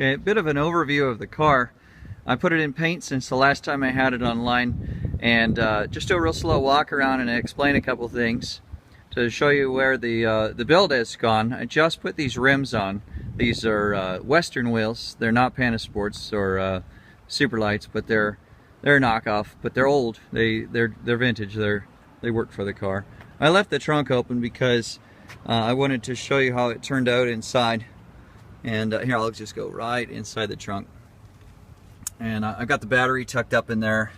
Okay, a bit of an overview of the car. I put it in paint since the last time I had it online, and just do a real slow walk around and explain a couple things to show you where the build has gone. I just put these rims on. These are Western wheels. They're not Panasports or Superlights, but they're knockoff. But they're old. They're vintage. They work for the car. I left the trunk open because I wanted to show you how it turned out inside. And here, I'll just go right inside the trunk. And I've got the battery tucked up in there.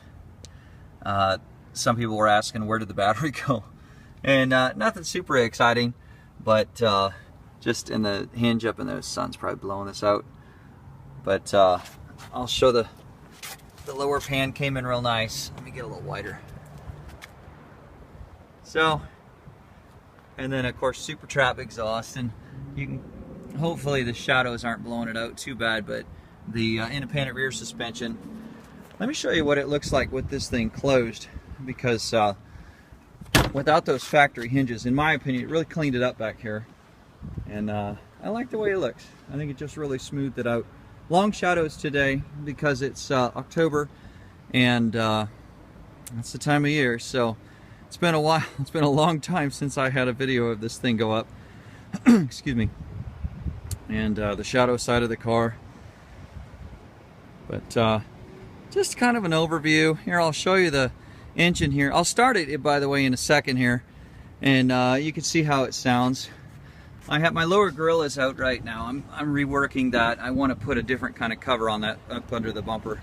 Some people were asking, where did the battery go? And nothing super exciting, but just in the hinge up in there. The sun's probably blowing this out. But I'll show the lower pan came in real nice. Let me get a little wider. So, and then of course super trap exhaust, and you can, hopefully the shadows aren't blowing it out too bad, but the independent rear suspension. Let me show you what it looks like with this thing closed, because without those factory hinges, in my opinion, it really cleaned it up back here, and I like the way it looks. I think it just really smoothed it out. Long shadows today because it's October, and that's the time of year, so it's been a while. It's been a long time since I had a video of this thing go up. Excuse me. And the shadow side of the car. But just kind of an overview. Here, I'll show you the engine here. I'll start it, by the way, in a second here, and you can see how it sounds. I have my lower grille is out right now. I'm reworking that. I want to put a different kind of cover on that up under the bumper.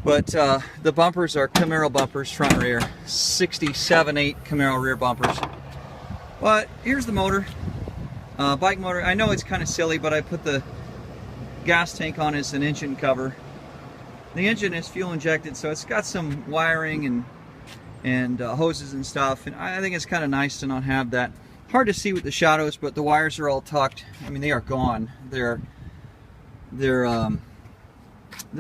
But the bumpers are Camaro bumpers, front and rear. 67.8 Camaro rear bumpers. But here's the motor. Bike motor. I know it's kind of silly, but I put the gas tank on as an engine cover. The engine is fuel injected, so it's got some wiring and hoses and stuff, and I think it's kind of nice to not have that. Hard to see with the shadows, but the wires are all tucked. I mean, they are gone. They're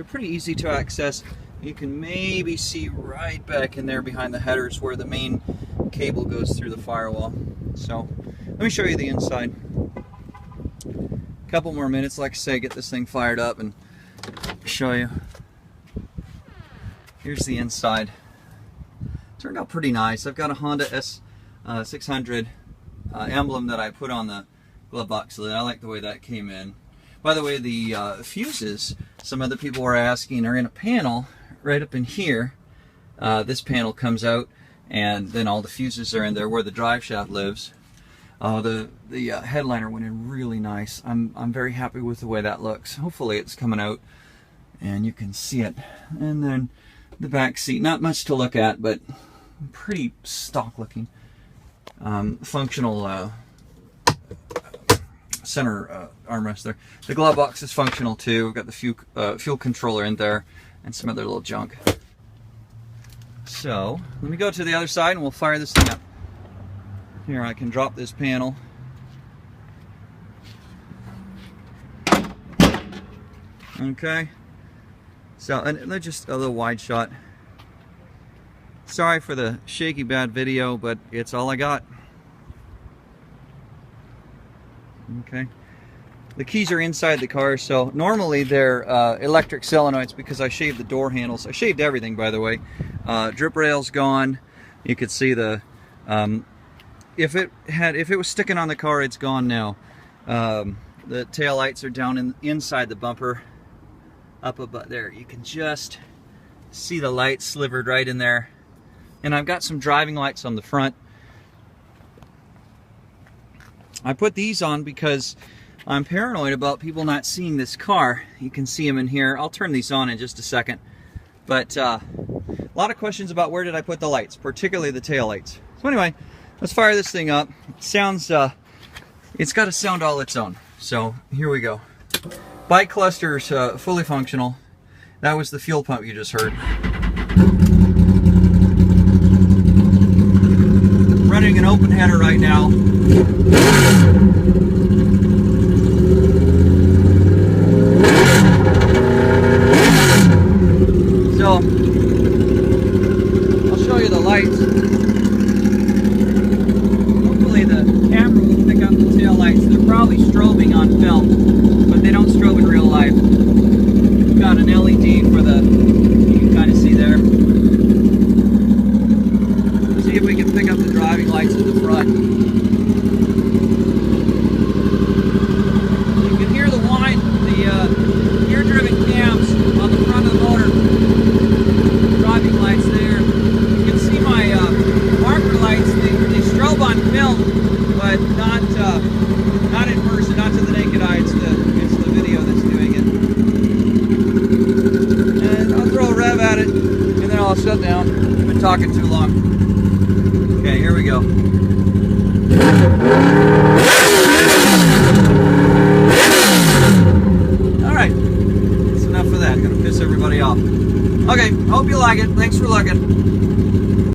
pretty easy to access. You can maybe see right back in there behind the headers where the main cable goes through the firewall. So let me show you the inside. A couple more minutes, like I say, get this thing fired up and show you. Here's the inside. Turned out pretty nice. I've got a Honda N600 emblem that I put on the glove box lid. I like the way that came in. By the way, the fuses, some other people were asking, are in a panel right up in here. This panel comes out, and then all the fuses are in there where the drive shaft lives. The headliner went in really nice. I'm very happy with the way that looks. Hopefully it's coming out and you can see it. And then the back seat, not much to look at, but pretty stock looking. Functional center armrest there. The glove box is functional too. We've got the fuel controller in there and some other little junk. So let me go to the other side and we'll fire this thing up. Here, I can drop this panel. Okay. So, and just a little wide shot. Sorry for the shaky bad video, but it's all I got. Okay. The keys are inside the car, so normally they're electric solenoids because I shaved the door handles. I shaved everything, by the way. Drip rail's gone. You could see the if it was sticking on the car, it's gone now. The tail lights are down inside the bumper, up above there. You can just see the lights slivered right in there. And I've got some driving lights on the front. I put these on because I'm paranoid about people not seeing this car. You can see them in here. I'll turn these on in just a second. But a lot of questions about where did I put the lights, particularly the tail lights. So anyway, let's fire this thing up. It sounds, it's got a sound all its own. So here we go. Bike cluster's fully functional. That was the fuel pump you just heard. Running an open header right now. So, I'll show you the lights. Hopefully the camera will pick up the tail lights. They're probably strobing on film, but they don't strobe in real life. now I'll sit down. I've been talking too long. Okay, here we go. Alright, that's enough of that. Gonna piss everybody off. Okay, hope you like it. Thanks for looking.